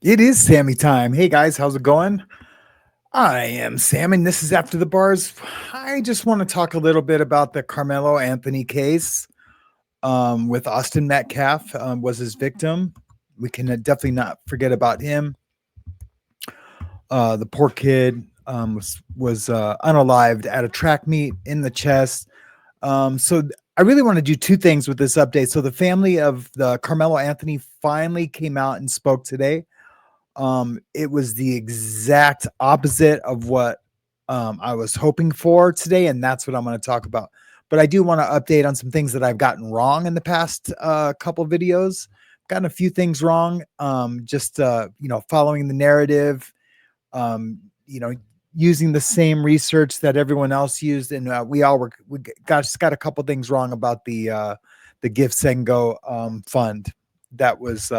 It is Sammy time. Hey guys, how's it going? I am Sam, and this is After the Bars. I just want to talk a little bit about the Karmelo Anthony case with Austin Metcalf was his victim. We can definitely not forget about him. The poor kid was unalived at a track meet in the chest. So I really want to do two things with this update. So the family of the Karmelo Anthony finally came out and spoke today. It was the exact opposite of what I was hoping for today, and that's what I'm going to talk about. But I do want to update on some things that I've gotten wrong in the past couple videos. Gotten a few things wrong. Just following the narrative. Um, you know, using the same research that everyone else used, and we got a couple things wrong about the Give Send Go fund that was.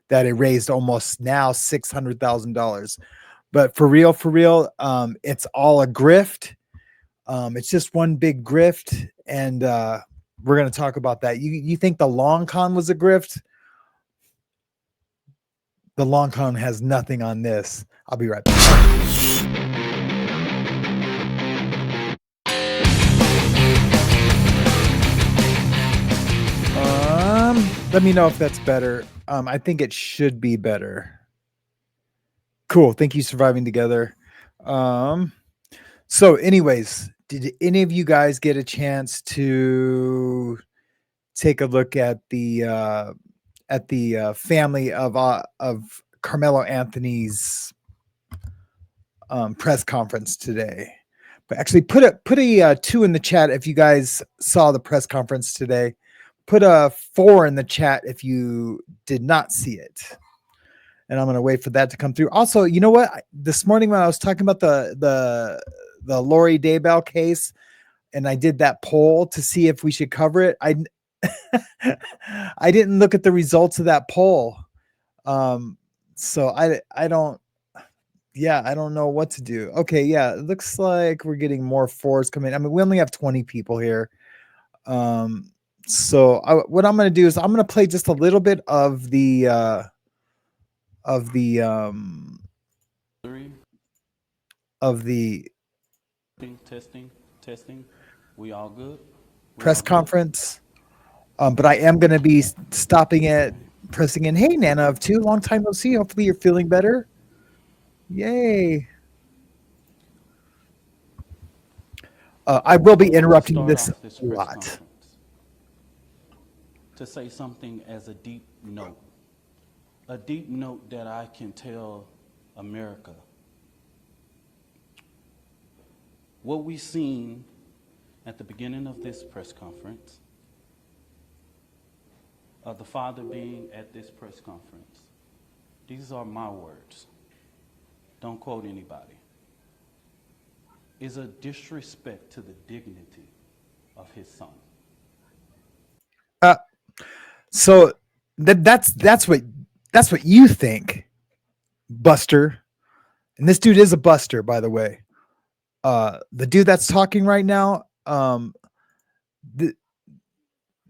That it raised almost now $600,000. But for real, it's all a grift. It's just one big grift, and we're going to talk about that. You think the long con was a grift? The long con has nothing on this. I'll be right back. Let me know if that's better. I think it should be better. Cool. Thank you, Surviving Together. So anyways, did any of you guys get a chance to take a look at the family of Karmelo Anthony's press conference today? But actually, put a 2 in the chat if you guys saw the press conference today. Put a 4 in the chat if you did not see it. And I'm going to wait for that to come through. Also, you know what? This morning when I was talking about the Lori Daybell case, and I did that poll to see if we should cover it, I didn't look at the results of that poll. So I don't know what to do. Okay, yeah, it looks like we're getting more 4s coming. I mean, we only have 20 people here. So what I'm going to do is I'm going to play just a little bit of the testing. We all good? Press conference. But I am going to be stopping it, pressing in. Hey, Nana of 2, long time no see. Hopefully you're feeling better. Yay. I will be interrupting this a lot. To say something as a deep note that I can tell America. What we seen at the beginning of this press conference, the father being at this press conference, these are my words, don't quote anybody, is a disrespect to the dignity of his son. So that's what you think, Buster. And this dude is a buster, by the way. The dude that's talking right now,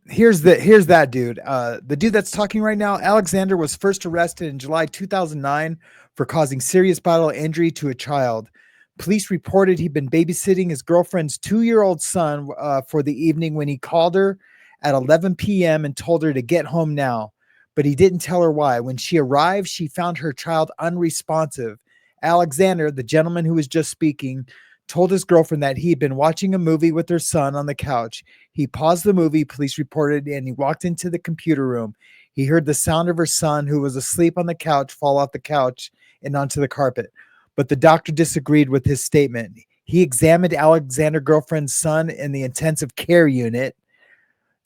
here's that dude. The dude that's talking right now, Alexander, was first arrested in July 2009 for causing serious bodily injury to a child. Police reported he'd been babysitting his girlfriend's 2-year-old son for the evening when he called her at 11 p.m. and told her to get home now, but he didn't tell her why. When she arrived, she found her child unresponsive. Alexander, the gentleman who was just speaking, told his girlfriend that he had been watching a movie with her son on the couch. He paused the movie, police reported, and he walked into the computer room. He heard the sound of her son, who was asleep on the couch, fall off the couch and onto the carpet. But the doctor disagreed with his statement. He examined Alexander's girlfriend's son in the intensive care unit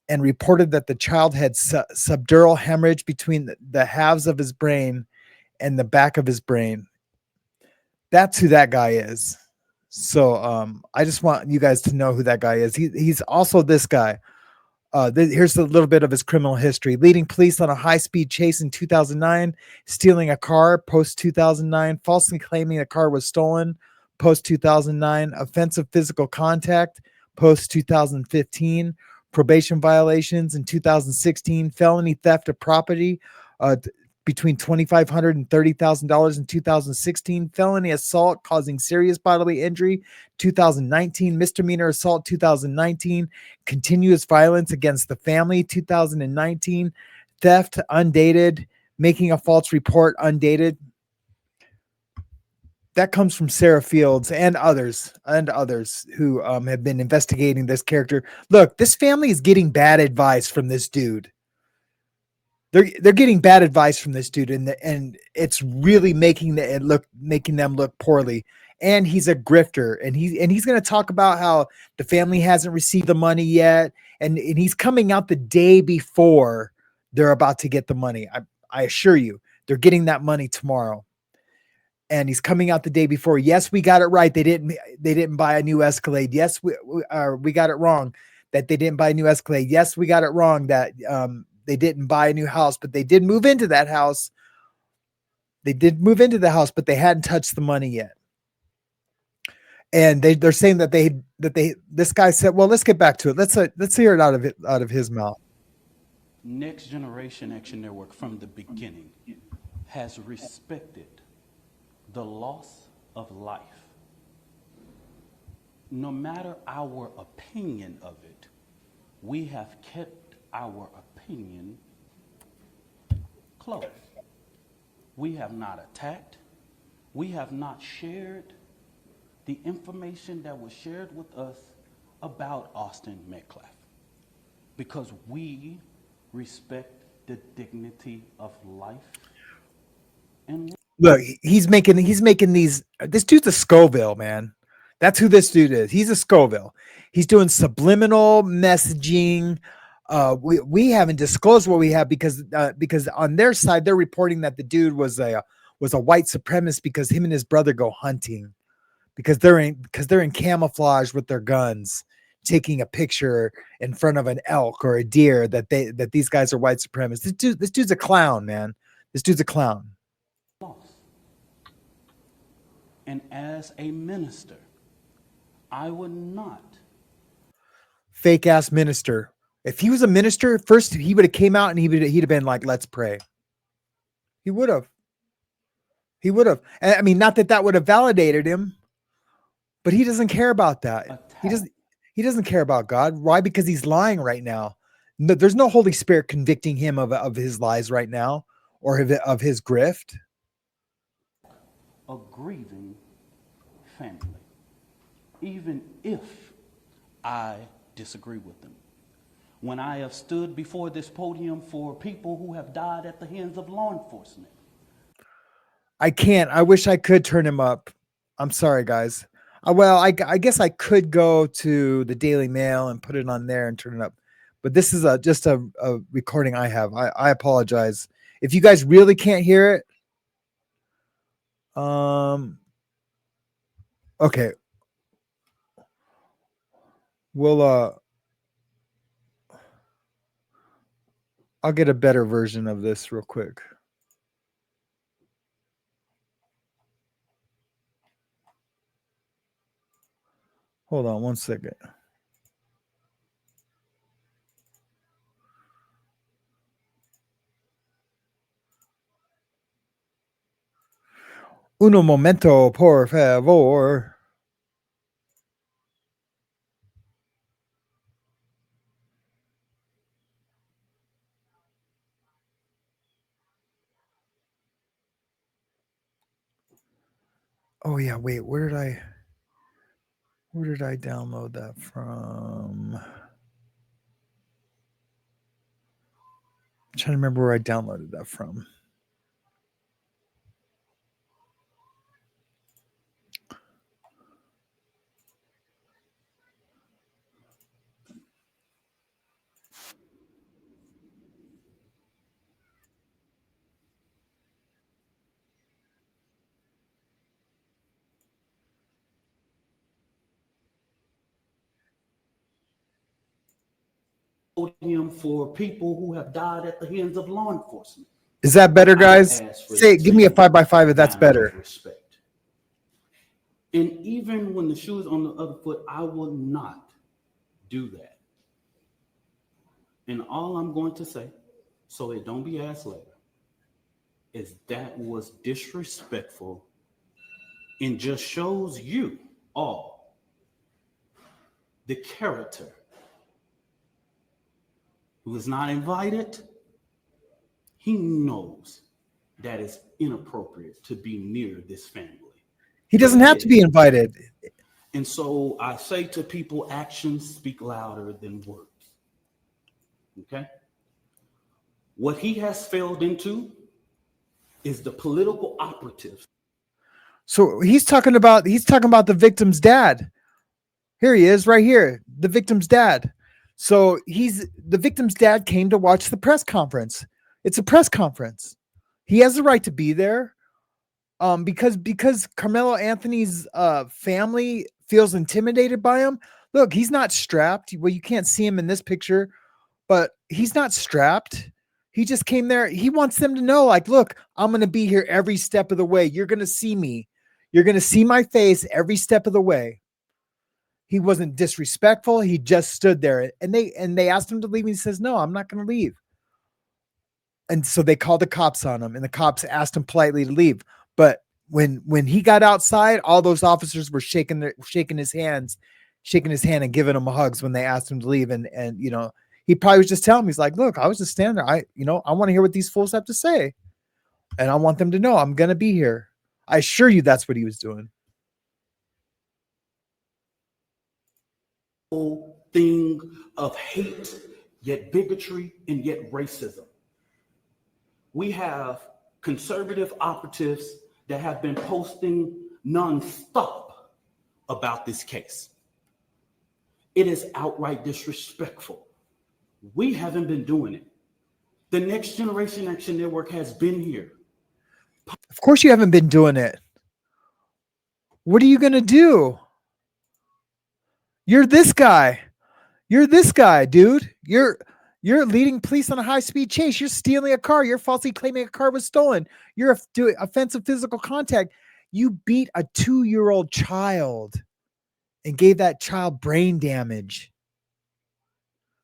and reported that the child had subdural hemorrhage between the halves of his brain and the back of his brain. That's who that guy is. So I just want you guys to know who that guy is. He's also this guy. Here's a little bit of his criminal history. Leading police on a high-speed chase in 2009, stealing a car post-2009, falsely claiming a car was stolen post-2009, offensive physical contact post-2015, probation violations in 2016, felony theft of property between $2,500 and $30,000 in 2016, felony assault causing serious bodily injury 2019, misdemeanor assault 2019, continuous violence against the family 2019, theft undated, making a false report undated. That comes from Sarah Fields and others who have been investigating this character. Look, this family is getting bad advice from this dude. They're getting bad advice from this dude, and it's really making them look poorly. And he's a grifter, and he's going to talk about how the family hasn't received the money yet, and he's coming out the day before they're about to get the money. I assure you, they're getting that money tomorrow. And he's coming out the day before. Yes, we got it right. They didn't buy a new Escalade. Yes, we got it wrong that they didn't buy a new Escalade. Yes, we got it wrong that they didn't buy a new house, but they did move into that house. They did move into the house, but they hadn't touched the money yet. And they're saying that this guy said, well, let's get back to it. Let's hear it out of his mouth. Next Generation Action Network from the beginning has respected the loss of life. No matter our opinion of it, we have kept our opinion close. We have not attacked. We have not shared the information that was shared with us about Austin Metcalf, because we respect the dignity of life. And look, he's making these. This dude's a Scoville, man. That's who this dude is. He's a Scoville. He's doing subliminal messaging. We haven't disclosed what we have because on their side they're reporting that the dude was a white supremacist because him and his brother go hunting, because they're in camouflage with their guns, taking a picture in front of an elk or a deer that these guys are white supremacists. This dude's a clown, man. This dude's a clown. And as a minister, I would not. Fake ass minister. If he was a minister, first he would have came out and he'd have been like, let's pray. He would have. I mean, not that would have validated him, but he doesn't care about that. He doesn't care about God. Why? Because he's lying right now. No, there's no Holy Spirit convicting him of his lies right now or of his grift. A grieving family, even if I disagree with them. When I have stood before this podium for people who have died at the hands of law enforcement. I can't. I wish I could turn him up. I'm sorry, guys. Well, I guess I could go to the Daily Mail and put it on there and turn it up. But this is just a recording I have. I apologize. If you guys really can't hear it, okay. We'll I'll get a better version of this real quick. Hold on one second. Uno momento, por favor. Oh yeah, wait, where did I download that from? I'm trying to remember where I downloaded that from. For people who have died at the hands of law enforcement. Is that better, guys? Give me a 5x5 if that's better. Respect. And even when the shoe is on the other foot, I will not do that. And all I'm going to say, so it don't be asked later, is that was disrespectful and just shows you all the character who is not invited. He knows that it's inappropriate to be near this family. He doesn't have to be invited. And so I say to people, actions speak louder than words. Okay? What he has failed into is the political operatives. So he's talking about the victim's dad. Here he is right here, the victim's dad. So the victim's dad came to watch the press conference. It's a press conference. He has the right to be there. Because Karmelo Anthony's family feels intimidated by him. Look, he's not strapped. Well, you can't see him in this picture, but he's not strapped. He just came there. He wants them to know, like, look, I'm going to be here every step of the way. You're going to see me. You're going to see my face every step of the way. He wasn't disrespectful. He just stood there, and they asked him to leave. And he says, no, I'm not going to leave. And so they called the cops on him, and the cops asked him politely to leave. But when he got outside, all those officers were shaking his hand and giving him hugs when they asked him to leave. And he probably was just telling me, he's like, look, I was just standing there. I want to hear what these fools have to say. And I want them to know I'm going to be here. I assure you that's what he was doing. Whole thing of hate, yet bigotry, and yet racism. We have conservative operatives that have been posting nonstop about this case. It is outright disrespectful. We haven't been doing it. The Next Generation Action Network has been here. Of course you haven't been doing it. What are you going to do? You're this guy. You're this guy, dude. You're leading police on a high-speed chase. You're stealing a car. You're falsely claiming a car was stolen. You're doing offensive physical contact. You beat a 2-year-old child and gave that child brain damage.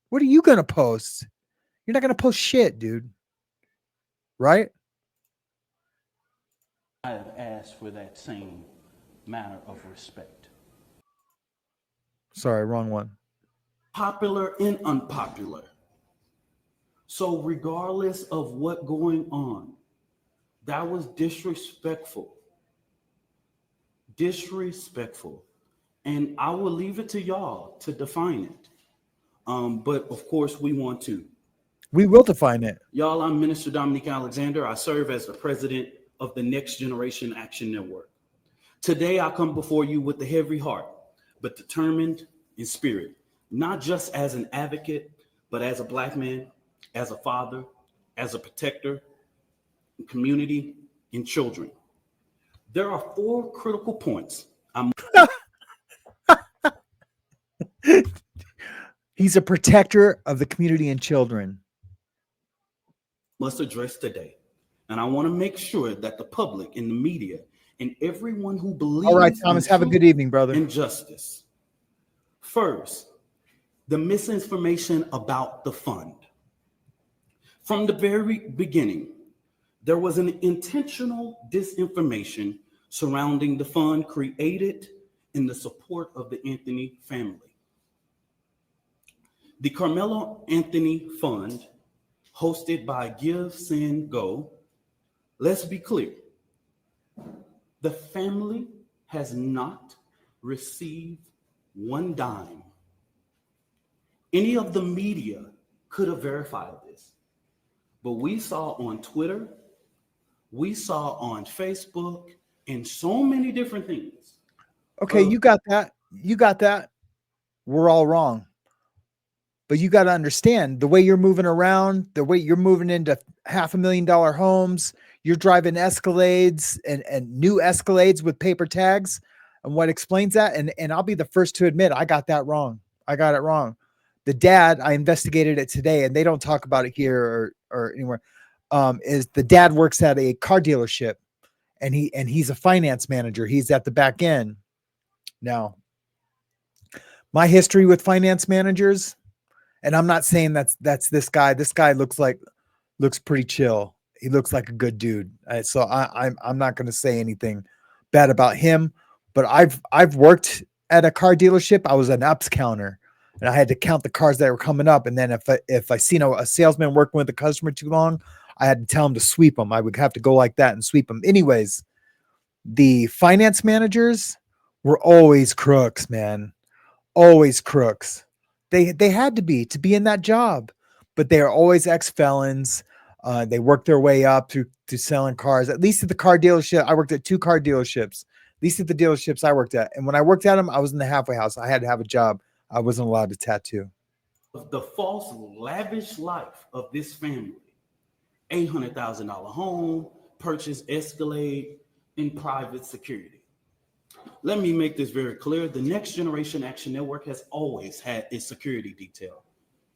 What are you going to post? You're not going to post shit, dude. Right? I have asked for that same manner of respect. Sorry, wrong one. Popular and unpopular. So regardless of what going on, that was disrespectful. Disrespectful. And I will leave it to y'all to define it. But of course we want to. We will define it. Y'all, I'm Minister Dominique Alexander. I serve as the president of the Next Generation Action Network. Today I come before you with a heavy heart, but determined in spirit, not just as an advocate, but as a Black man, as a father, as a protector, community, and children. There are 4 critical points He's a protector of the community and children. Must address today. And I want to make sure that the public and the media and everyone who believes. All right, Thomas, have a good evening, brother. In justice. First, the misinformation about the fund. From the very beginning, there was an intentional disinformation surrounding the fund created in the support of the Anthony family. The Karmelo Anthony Fund, hosted by Give, Send, Go. Let's be clear. The family has not received one dime. Any of the media could have verified this, but we saw on Twitter, we saw on Facebook, and so many different things. Okay, you got that. You got that. We're all wrong. But you got to understand the way you're moving around, the way you're moving into $500,000 homes, you're driving Escalades and new Escalades with paper tags. And what explains that? And I'll be the first to admit, I got that wrong. I got it wrong. The dad, I investigated it today, and they don't talk about it here or anywhere, is the dad works at a car dealership, and he's a finance manager. He's at the back end. Now, my history with finance managers, and I'm not saying that's this guy. This guy looks pretty chill. He looks like a good dude. So I'm not going to say anything bad about him. But I've worked at a car dealership. I was an ups counter, and I had to count the cars that were coming up. And then if I seen a salesman working with a customer too long, I had to tell him to sweep them. I would have to go like that and sweep them. Anyways, the finance managers were always crooks, man. Always crooks. They had to be in that job, but they are always ex-felons. They work their way up to selling cars. At least at the car dealership, I worked at 2 car dealerships. At least at the dealerships I worked at, and when I worked at them, I was in the halfway house. I had to have a job. I wasn't allowed to tattoo. The false, lavish life of this family, $800,000 home, purchase Escalade in private security. Let me make this very clear. The Next Generation Action Network has always had its security detail.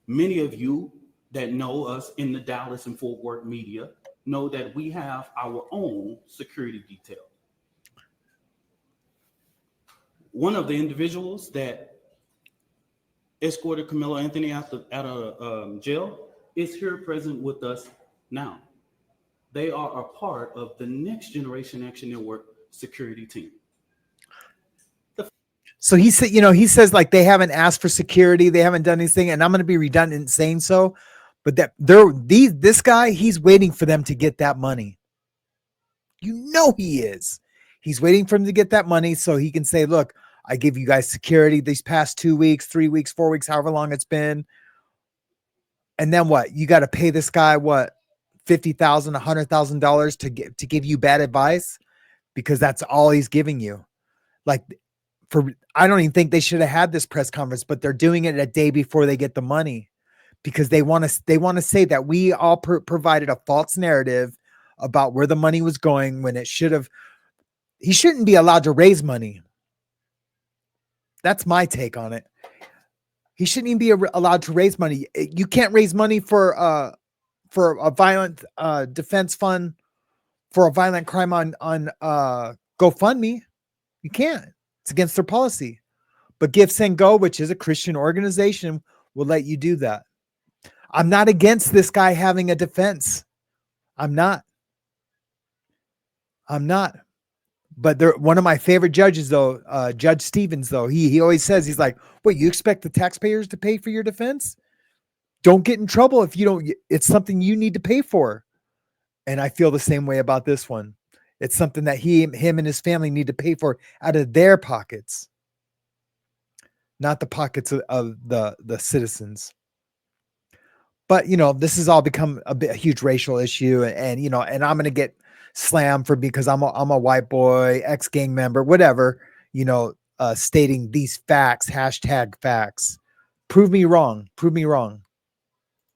Many of you that know us in the Dallas and Fort Worth media know that we have our own security detail. One of the individuals that escorted Karmelo Anthony out of jail is here present with us now. They are a part of the Next Generation Action Network security team. So he said, he says like they haven't asked for security, they haven't done anything, and I'm going to be redundant in saying so, but that this guy, he's waiting for them to get that money. He is. He's waiting for him to get that money so he can say, look, I give you guys security these past 2 weeks, 3 weeks, 4 weeks, however long it's been. And then what? You got to pay this guy what? $50,000, $100,000 to give you bad advice, because that's all he's giving you. Like, I don't even think they should have had this press conference, but they're doing it a day before they get the money, because they want to say that we all provided a false narrative about where the money was going when it should have. He shouldn't be allowed to raise money. That's my take on it. He shouldn't even be allowed to raise money. You can't raise money for a violent defense fund for a violent crime on GoFundMe. You can't. It's against their policy. But Give, Send, Go, which is a Christian organization, will let you do that. I'm not against this guy having a defense. I'm not. But one of my favorite judges, though, Judge Stevens, though, he always says, he's like, wait, you expect the taxpayers to pay for your defense? Don't get in trouble if you don't. It's something you need to pay for. And I feel the same way about this one. It's something that him and his family need to pay for out of their pockets, not the pockets of the citizens. But, this has all become a huge racial issue. And I'm going to get slammed because I'm a white boy, ex-gang member, whatever, stating these facts, #facts. Prove me wrong.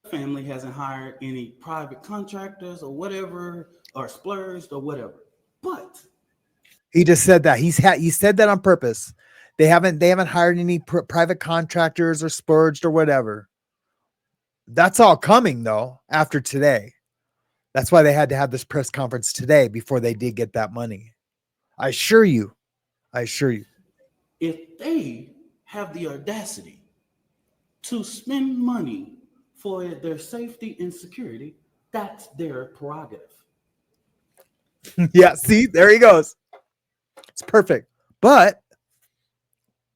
Family hasn't hired any private contractors or whatever, or splurged or whatever. But he just said that he said that on purpose. They haven't hired any private contractors or splurged or whatever. That's all coming though after today. That's why they had to have this press conference today before they did get that money. I assure you. If they have the audacity to spend money for their safety and security, that's their prerogative. Yeah, see, there he goes. It's perfect. But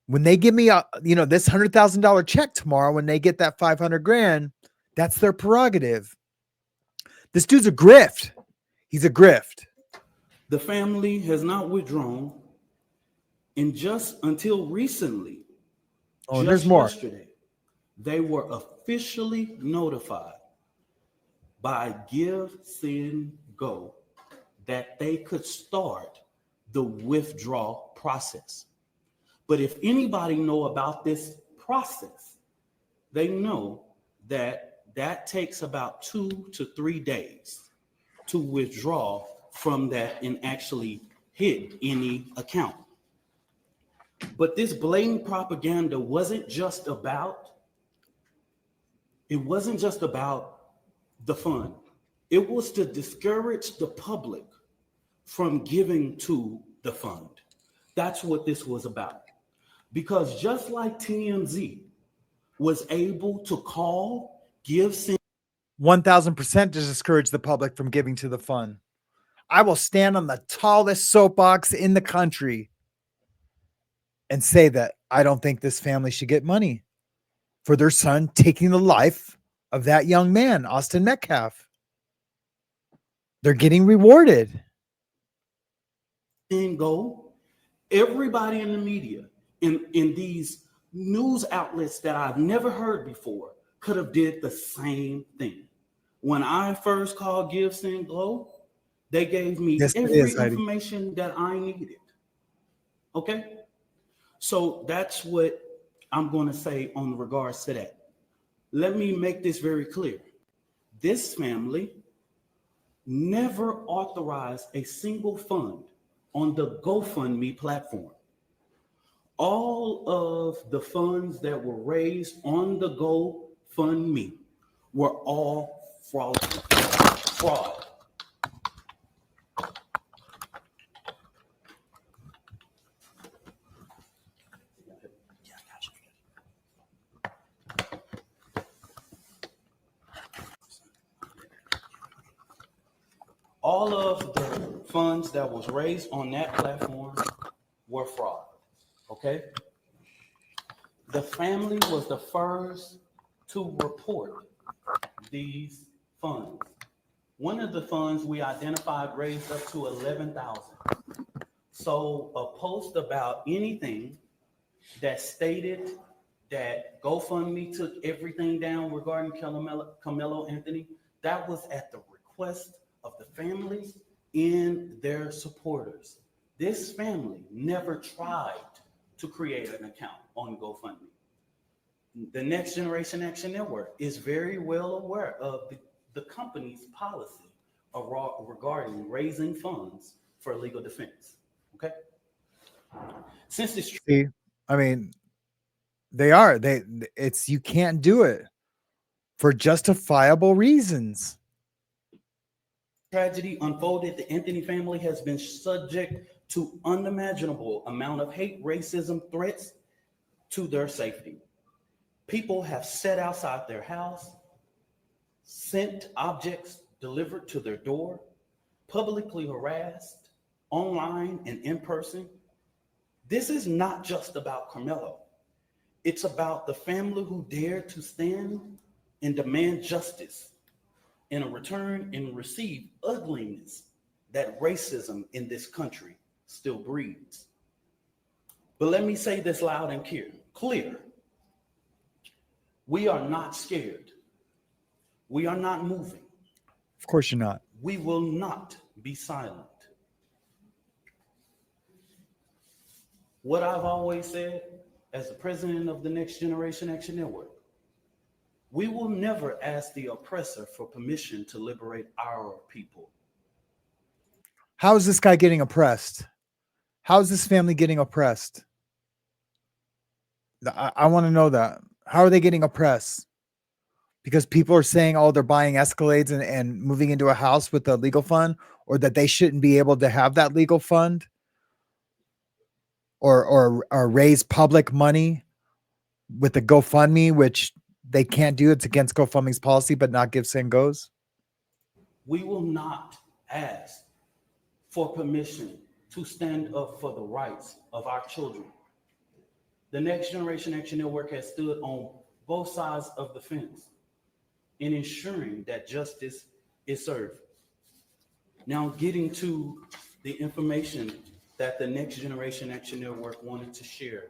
when they give me this $100,000 check tomorrow, when they get that $500,000, that's their prerogative. This dude's a grift. He's a grift. The family has not withdrawn, and just until recently, there's more. Yesterday, they were officially notified by Give, Send, Go that they could start the withdrawal process. But if anybody know about this process, they know that takes about 2 to 3 days to withdraw from that and actually hit any account. But this blatant propaganda wasn't just about the fund. It was to discourage the public from giving to the fund. That's what this was about. Because just like TMZ was able to call, Give, Send, 1000% to discourage the public from giving to the fund. I will stand on the tallest soapbox in the country and say that I don't think this family should get money for their son taking the life of that young man, Austin Metcalf. They're getting rewarded. And go, everybody in the media, in these news outlets that I've never heard before, could have did the same thing. When I first called Give, Send, Glow, they gave me every information that I needed. Okay? So that's what I'm going to say on regards to that. Let me make this very clear. This family never authorized a single fund on the GoFundMe platform. All of the funds that were raised on the GoFundMe were all fraud. All of the funds that was raised on that platform were fraud. Okay? The family was the first to report these funds. One of the funds we identified raised up to $11,000. So a post about anything that stated that GoFundMe took everything down regarding Karmelo Anthony, that was at the request of the families and their supporters. This family never tried to create an account on GoFundMe. The Next Generation Action Network is very well aware of the company's policy regarding raising funds for legal defense. Okay? Since this I mean, you can't do it for justifiable reasons. Tragedy unfolded, the Anthony family has been subject to unimaginable amount of hate, racism, threats to their safety. People have sat outside their house, sent objects delivered to their door, publicly harassed, online and in person. This is not just about Karmelo. It's about the family who dared to stand and demand justice in a return and receive ugliness that racism in this country still breeds. But let me say this loud and clear. We are not scared. We are not moving. Of course you're not. We will not be silent. What I've always said as the president of the Next Generation Action Network, we will never ask the oppressor for permission to liberate our people. How is this guy getting oppressed? How is this family getting oppressed? I want to know that. How are they getting oppressed? Because people are saying, oh, they're buying Escalades and moving into a house with a legal fund, or that they shouldn't be able to have that legal fund, or raise public money with the GoFundMe, which they can't do. It's against GoFundMe's policy, but not Give, Send, Goes. We will not ask for permission to stand up for the rights of our children. The Next Generation Action Network has stood on both sides of the fence in ensuring that justice is served. Now, getting to the information that the Next Generation Action Network wanted to share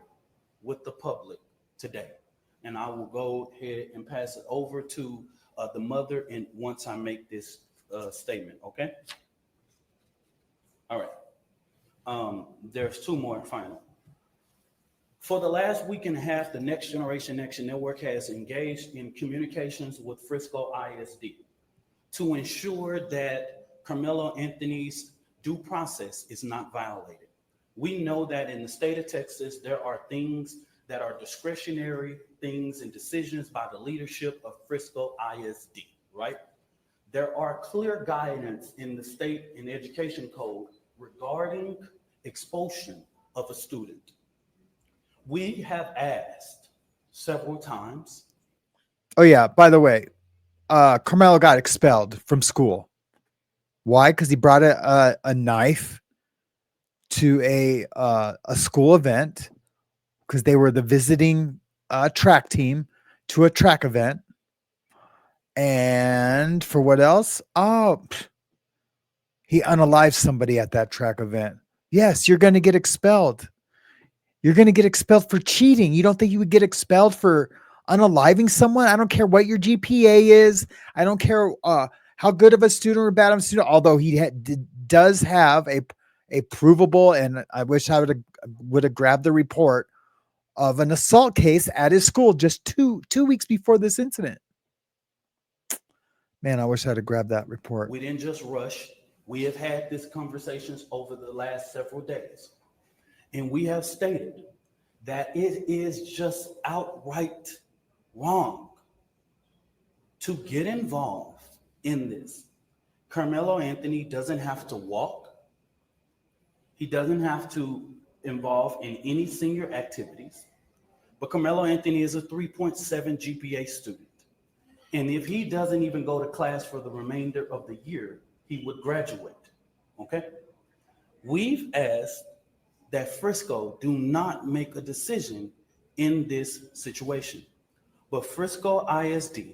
with the public today. And I will go ahead and pass it over to the mother, and once I make this statement, okay? All right. There's two more final. For the last week and a half, the Next Generation Action Network has engaged in communications with Frisco ISD to ensure that Karmelo Anthony's due process is not violated. We know that in the state of Texas, there are things that are discretionary things and decisions by the leadership of Frisco ISD, right? There are clear guidance in the state and education code regarding expulsion of a student. We have asked several times. Oh yeah, by the way, Carmelo got expelled from school. Why? Because he brought a knife to a school event because they were the visiting track team to a track event. And for what else? Oh, he unalived somebody at that track event. Yes, you're going to get expelled. You're going to get expelled for cheating. You don't think you would get expelled for unaliving someone? I don't care what your GPA is. I don't care how good of a student or bad of a student, although he does have a provable, and I wish I would have grabbed the report of an assault case at his school just two weeks before this incident. Man, I wish I'd have grabbed that report. We didn't just rush. We have had these conversations over the last several days. And we have stated that it is just outright wrong to get involved in this. Karmelo Anthony doesn't have to walk. He doesn't have to involve in any senior activities. But Karmelo Anthony is a 3.7 GPA student. And if he doesn't even go to class for the remainder of the year, he would graduate. Okay? We've asked that Frisco do not make a decision in this situation. But Frisco ISD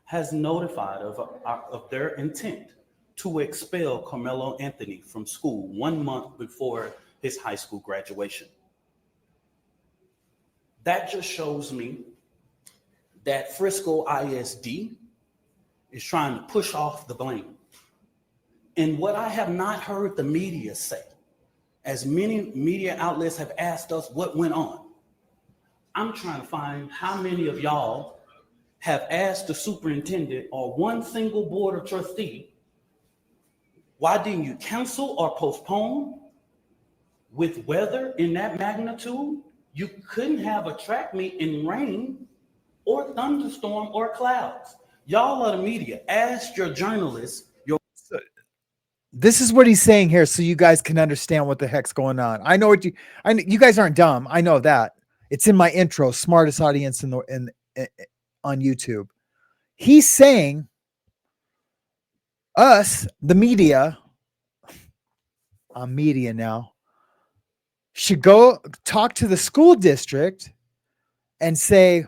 has notified of their intent to expel Karmelo Anthony from school 1 month before his high school graduation. That just shows me that Frisco ISD is trying to push off the blame. And what I have not heard the media say, as many media outlets have asked us what went on, I'm trying to find how many of y'all have asked the superintendent or one single board of trustee, why didn't you cancel or postpone? With weather in that magnitude, you couldn't have a track meet in rain or thunderstorm or clouds. Y'all are the media. Ask your journalists. This is what he's saying here, so you guys can understand what the heck's going on. I know you guys aren't dumb. I know that. It's in my intro, smartest audience on YouTube. He's saying us, the media, I'm media now, should go talk to the school district and say,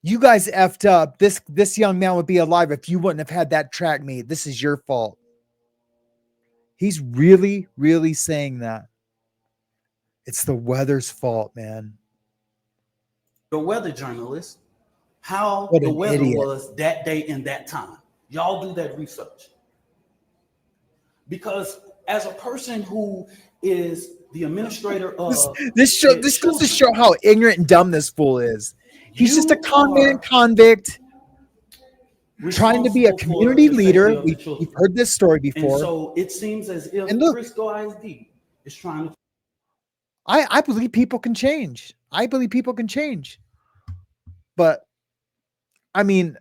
you guys effed up. This young man would be alive if you wouldn't have had that track meet. This is your fault. He's really, really saying that. It's the weather's fault, man. The weather journalist, how the weather was that day and that time. Y'all do that research. Because as a person who is the administrator of this goes to show how ignorant and dumb this fool is. He's just a con man convict trying to be a community leader. We've heard this story before. And so it seems as if Frisco ISD is trying to. I believe people can change. I believe people can change. But I mean,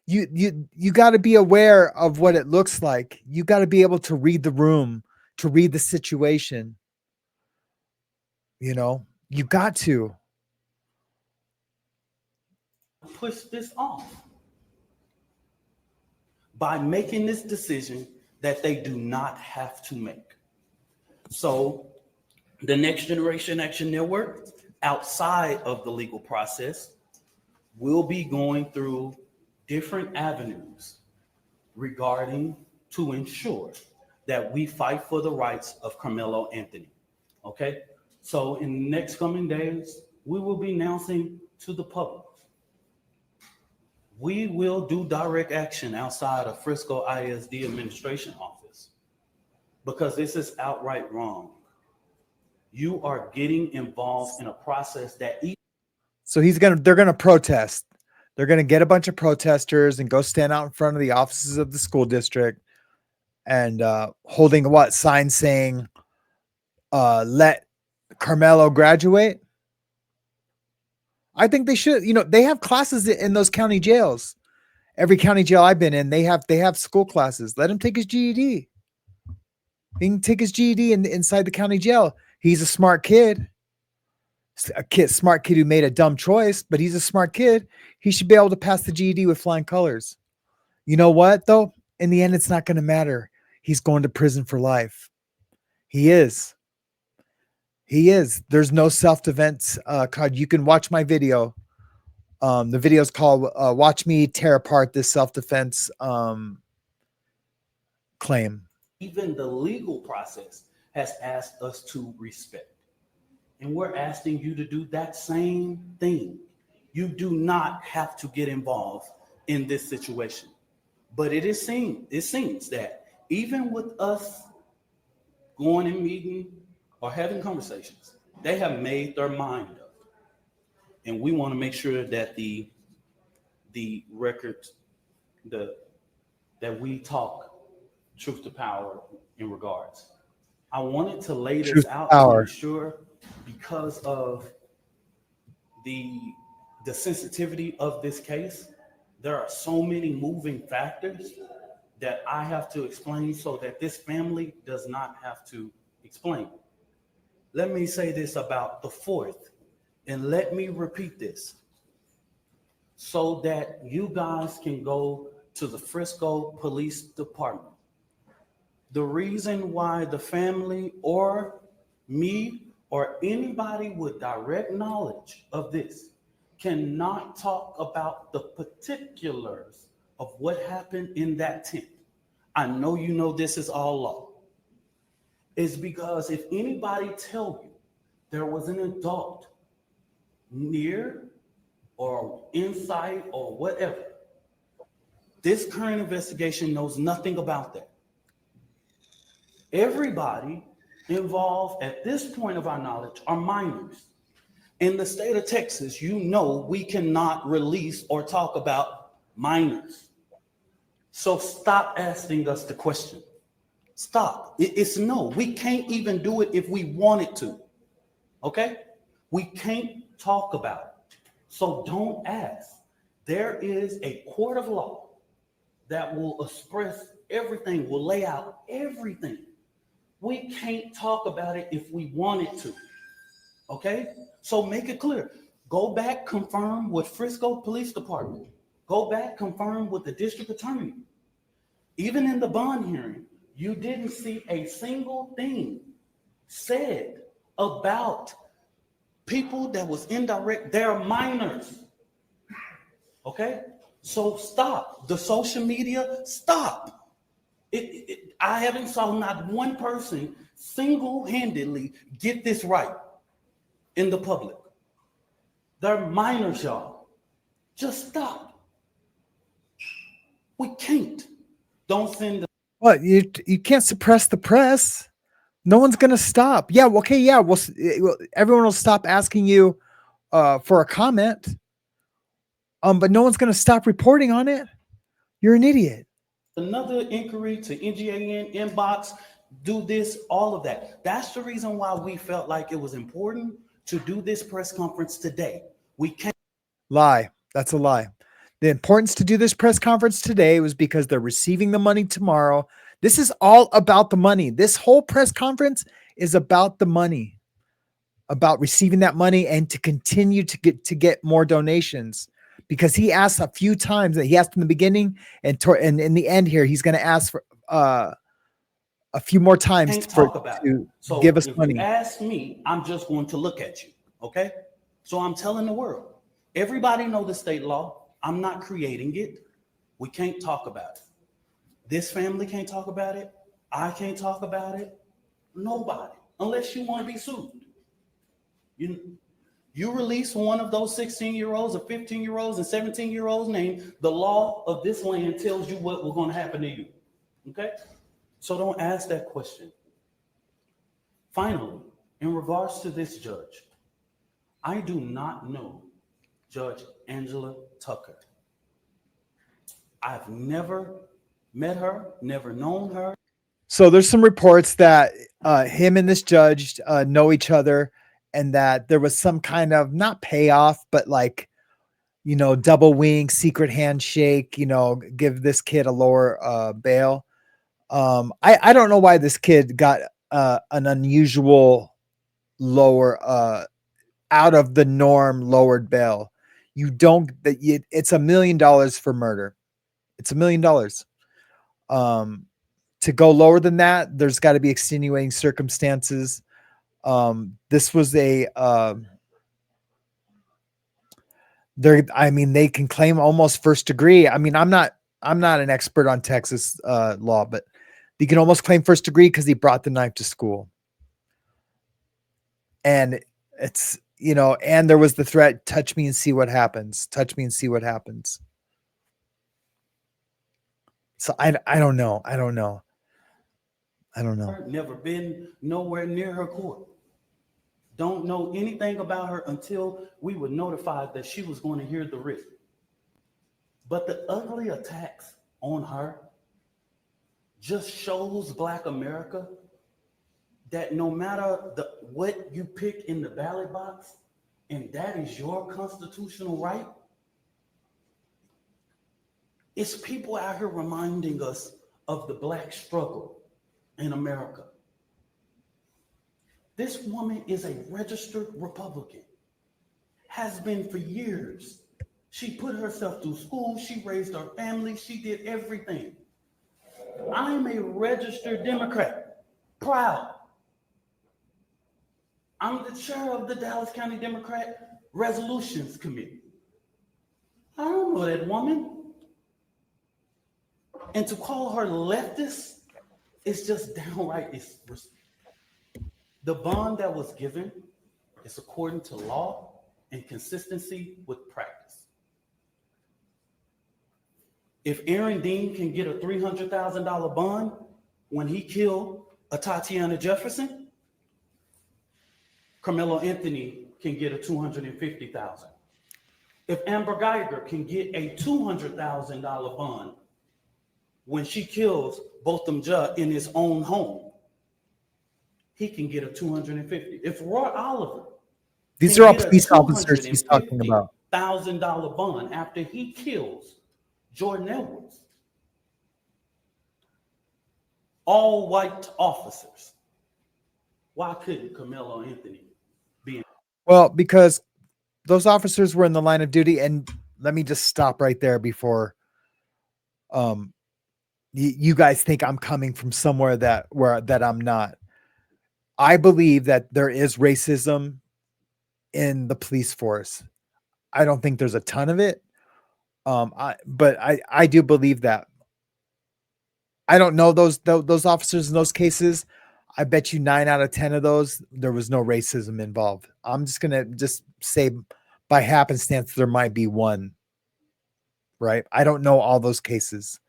you got to be aware of what it looks like. You got to be able to read the room, to read the situation. You know, you got to push this off by making this decision that they do not have to make. So the Next Generation Action Network, outside of the legal process, will be going through different avenues regarding to ensure that we fight for the rights of Karmelo Anthony. Okay? So in the next coming days, we will be announcing to the public. We will do direct action outside of Frisco ISD administration office because this is outright wrong. You are getting involved in a process that. So they're gonna protest. They're gonna get a bunch of protesters and go stand out in front of the offices of the school district and holding signs saying, "Let Karmelo graduate." I think they should. You know, they have classes in those county jails. Every county jail I've been in, they have school classes. Let him take his GED. He can take his GED inside the county jail. He's a smart kid. smart kid who made a dumb choice, but he's a smart kid. He should be able to pass the GED with flying colors. You know what, though? In the end, it's not going to matter. He's going to prison for life. He is. He is. There's no self-defense card. You can watch my video. The video is called Watch Me Tear Apart This Self-Defense Claim. Even the legal process has asked us to respect. And we're asking you to do that same thing. You do not have to get involved in this situation. But it seems that even with us going and meeting or having conversations, they have made their mind up. And we want to make sure that the records, that we talk truth to power in regards. I wanted to lay this out to ensure, because of the sensitivity of this case, there are so many moving factors that I have to explain so that this family does not have to explain. Let me say this about the fourth, and let me repeat this so that you guys can go to the Frisco Police Department. The reason why the family or me or anybody with direct knowledge of this cannot talk about the particulars of what happened in that tent, I know you know this is all law, is because if anybody tell you there was an adult near or inside or whatever, this current investigation knows nothing about that. Everybody involved at this point of our knowledge are minors. In the state of Texas, you know we cannot release or talk about minors. So stop asking us the question. Stop. It's no. We can't even do it if we wanted to. Okay? We can't talk about it. So don't ask. There is a court of law that will express everything, will lay out everything. We can't talk about it if we wanted to. Okay? So make it clear. Go back, confirm with Frisco Police Department. Go back, confirm with the district attorney. Even in the bond hearing, you didn't see a single thing said about people that was indirect. They're minors. Okay? So stop. The social media, stop. I haven't saw not one person single-handedly get this right in the public. They're minors, y'all. Just stop. We can't. Don't send the... What? You can't suppress the press. No one's gonna stop. Yeah. Okay. Yeah. Everyone will stop asking you for a comment. But no one's gonna stop reporting on it. You're an idiot. Another inquiry to NGAN inbox, do this, all of that. That's the reason why we felt like it was important to do this press conference today. We can't lie. That's a lie. The importance to do this press conference today was because they're receiving the money tomorrow. This is all about the money. This whole press conference is about the money, about receiving that money and to continue to get more donations. Because he asked a few times, that he asked in the beginning and in the end here, he's going to ask for a few more times to give us money. If you ask me, I'm just going to look at you. Okay. So I'm telling the world, everybody know the state law. I'm not creating it. We can't talk about it. This family can't talk about it. I can't talk about it. Nobody, unless you want to be sued. You release one of those 16-year-olds or 15-year-olds and 17-year-olds name, the law of this land tells you what was going to happen to you. Okay? So don't ask that question. Finally, in regards to this judge, I do not know Judge Angela Tucker. I've never met her, never known her. So there's some reports that him and this judge know each other, and that there was some kind of not payoff, but like, double wing, secret handshake, give this kid a lower bail. I don't know why this kid got an unusual lower out of the norm lowered bail. You don't, it's $1 million for murder. It's $1 million. To go lower than that, there's got to be extenuating circumstances. This was a, they can claim almost first degree. I mean, I'm not an expert on Texas law, but they can almost claim first degree because he brought the knife to school. And it's, and there was the threat, touch me and see what happens. Touch me and see what happens. So I don't know. Never been nowhere near her court. Don't know anything about her until we were notified that she was going to hear the writ. But the ugly attacks on her just shows Black America that no matter what you pick in the ballot box, and that is your constitutional right, it's people out here reminding us of the Black struggle in America. This woman is a registered Republican, has been for years. She put herself through school, she raised her family, she did everything. I'm a registered Democrat, proud. I'm the chair of the Dallas County Democrat Resolutions Committee. I don't know that woman. And to call her leftist is just downright disrespectful. The bond that was given is according to law and consistency with practice. If Aaron Dean can get a $300,000 bond when he killed a Tatiana Jefferson, Karmelo Anthony can get a $250,000. If Amber Geiger can get a $200,000 bond when she kills Botham Judge in his own home, he can get a $250,000. If Roy Oliver, these are all police officers he's talking about, $1,000 bond after he kills Jordan Edwards, all white officers, why couldn't Karmelo Anthony be? Well, because those officers were in the line of duty. And let me just stop right there before you guys think I'm coming from somewhere that I'm not. I believe that there is racism in the police force. I don't think there's a ton of it. But I do believe that. I don't know those officers in those cases. I bet you 9 out of 10 of those, there was no racism involved. I'm just going to say by happenstance, there might be one, right? I don't know all those cases.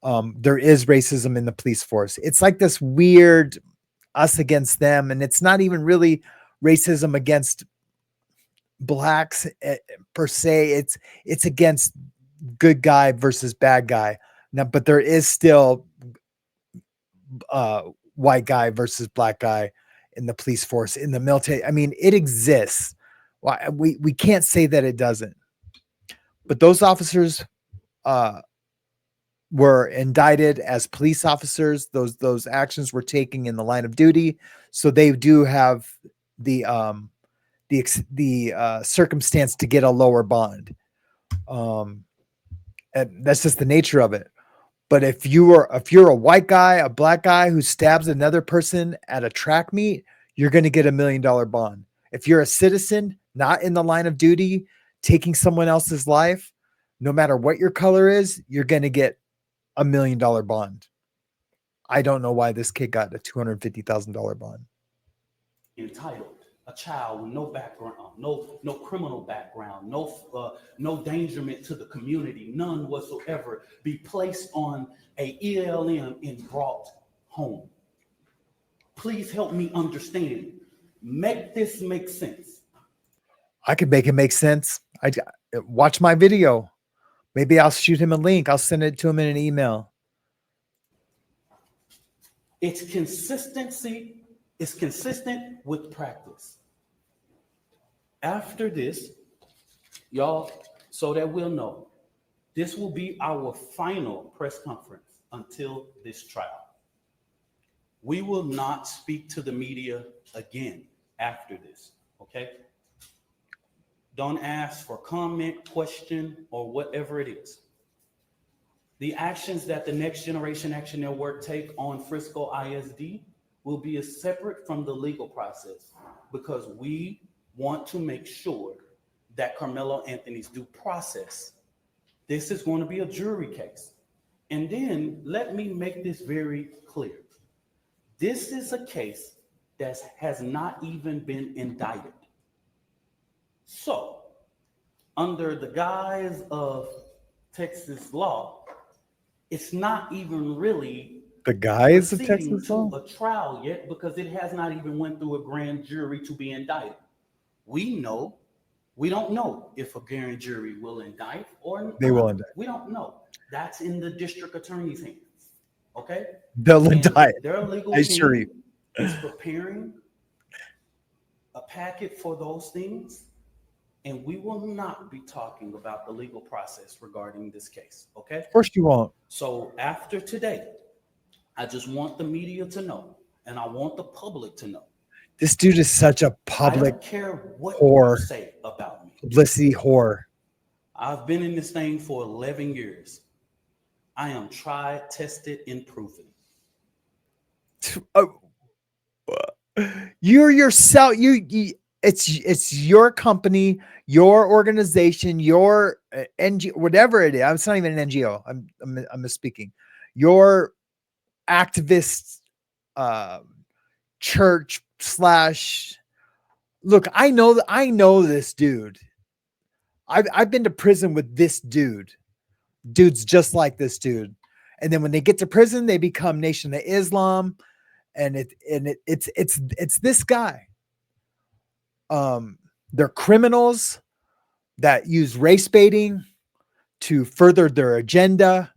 There is racism in the police force. It's like this weird us against them. And it's not even really racism against Blacks per se. It's against good guy versus bad guy. Now, but there is still white guy versus Black guy in the police force, in the military. I mean, it exists. We can't say that it doesn't. But those officers were indicted as police officers. Those actions were taken in the line of duty, so they do have the circumstance to get a lower bond. And that's just the nature of it. But if you're a white guy, a Black guy who stabs another person at a track meet, you're going to get $1 million bond. If you're a citizen, not in the line of duty, taking someone else's life, no matter what your color is, you're going to get $1 million bond. I don't know why this kid got a $250,000 bond. Entitled, a child with no background, no criminal background, no endangerment to the community, none whatsoever, be placed on a ELM and brought home. Please help me understand. Make this make sense. I could make it make sense. I watch my video. Maybe I'll shoot him a link. I'll send it to him in an email. It's consistency. It's consistent with practice. After this, y'all, so that we'll know, this will be our final press conference until this trial. We will not speak to the media again after this, okay? Don't ask for comment, question, or whatever it is. The actions that the Next Generation Action Network take on Frisco ISD will be separate from the legal process because we want to make sure that Karmelo Anthony's due process. This is going to be a jury case. And then let me make this very clear. This is a case that has not even been indicted. So, under the guise of Texas law, it's not even really The guise of proceeding Texas law? to a trial yet because it has not even went through a grand jury to be indicted. We don't know if a grand jury will indict or not. They will indict. We don't know. That's in the district attorney's hands. Okay? They'll And indict. their legal I assure team you. is preparing a packet for those things, and we will not be talking about the legal process regarding this case. Okay? Of course you won't. So after today, I just want the media to know, and I want the public to know. This dude is such a I public don't care what whore. you say about me. Publicity whore. I've been in this thing for 11 years. I am tried, tested, and proven. You're yourself. It's your company, your organization, your NGO, whatever it is. It's not even an NGO. I'm misspeaking. Your activist church / look. I know this dude. I've been to prison with this dude. Dudes just like this dude. And then when they get to prison, they become Nation of Islam. And it's this guy. They're criminals that use race baiting to further their agenda.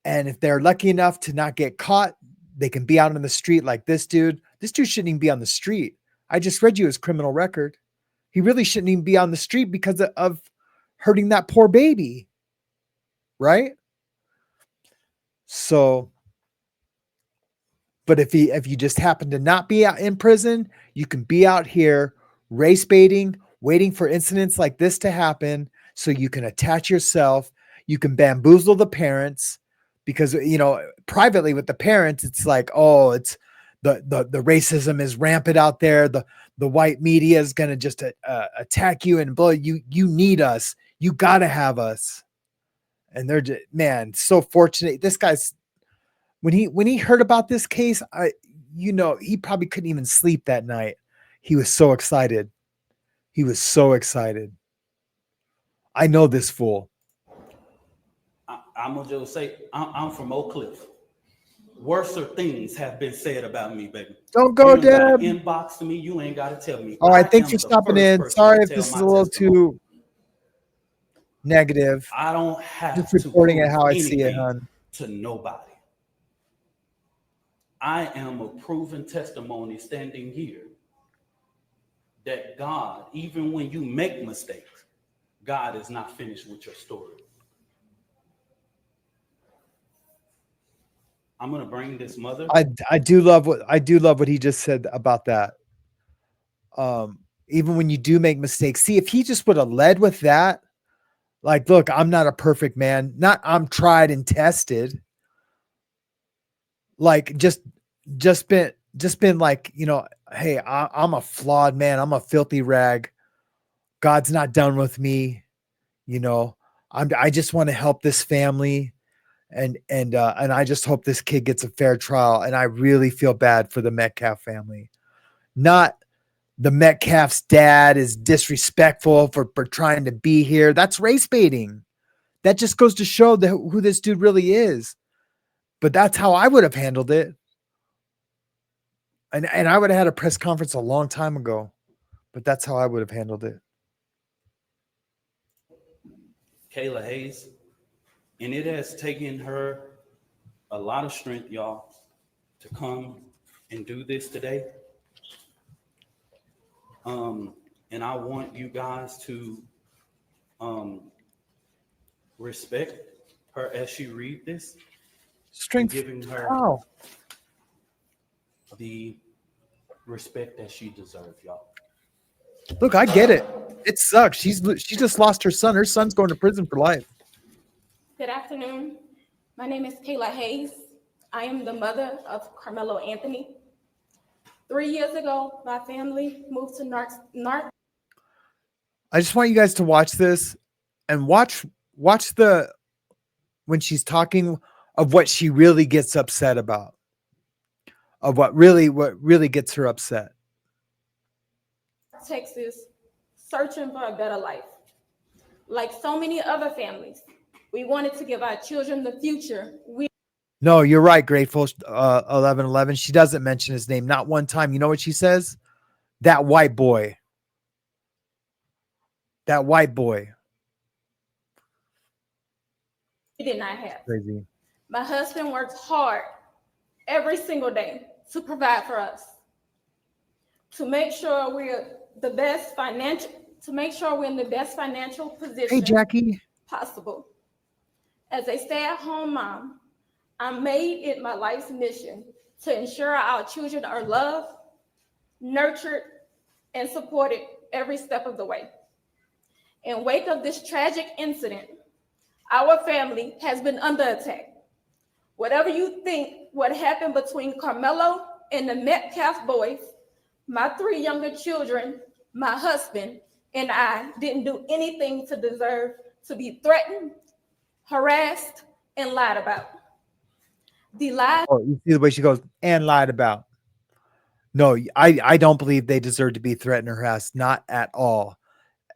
And if they're lucky enough to not get caught, they can be out on the street like this dude. This dude shouldn't even be on the street. I just read you his criminal record. He really shouldn't even be on the street because of hurting that poor baby. Right? So, but if you just happen to not be out in prison, you can be out here race baiting, waiting for incidents like this to happen so you can attach yourself. You can bamboozle the parents because, privately with the parents, it's like, oh, it's the racism is rampant out there. The white media is going to just attack you and blow you. You need us. You got to have us. And they're just, man, so fortunate. This guy's, when he heard about this case, he probably couldn't even sleep that night. He was so excited. He was so excited. I know this fool. I'm gonna just say I'm from Oak Cliff. Worser things have been said about me, baby. Don't go, Deb. Inbox to me. You ain't got to tell me. All right, thanks for stopping in. Sorry if this is a little too negative. I don't have just to reporting it how I see it, hon. To nobody. I am a proven testimony standing here that God, even when you make mistakes, God is not finished with your story. I'm gonna bring this mother. I do love what he just said about that. Even when you do make mistakes, see, if he just would have led with that, like, look, I'm not a perfect man. I'm tried and tested. Like just been like, hey, I'm a flawed man. I'm a filthy rag. God's not done with me. I just want to help this family. And I just hope this kid gets a fair trial. And I really feel bad for the Metcalf family. Not the Metcalf's dad is disrespectful for trying to be here. That's race baiting. That just goes to show who this dude really is. But that's how I would have handled it. And I would have had a press conference a long time ago. But that's how I would have handled it. Kayla Hayes. And it has taken her a lot of strength, y'all, to come and do this today. And I want you guys to respect her as she read this. Strength. Giving her the respect that she deserves, y'all. Look, I get it. It sucks. She just lost her son. Her son's going to prison for life. Good afternoon. My name is Kayla Hayes. I am the mother of Karmelo Anthony. 3 years ago, my family moved to North. I just want you guys to watch this and watch the when she's talking of what she really gets upset about, of what really gets her upset. Texas, searching for a better life. Like so many other families, we wanted to give our children the future. No, you're right, Grateful 1111. She doesn't mention his name, not one time. You know what she says? That white boy. That white boy. We did not have. Crazy. My husband works hard every single day to provide for us, to make sure we're in the best financial position Hey, Jackie. possible. As a stay-at-home mom, I made it my life's mission to ensure our children are loved, nurtured, and supported every step of the way. In wake of this tragic incident, our family has been under attack. Whatever you think what happened between Karmelo and the Metcalf boys, my 3 younger children, my husband, and I didn't do anything to deserve to be threatened, harassed, and lied about. The lies. Oh, you see the way she goes, and lied about. No, I don't believe they deserve to be threatened or harassed. Not at all.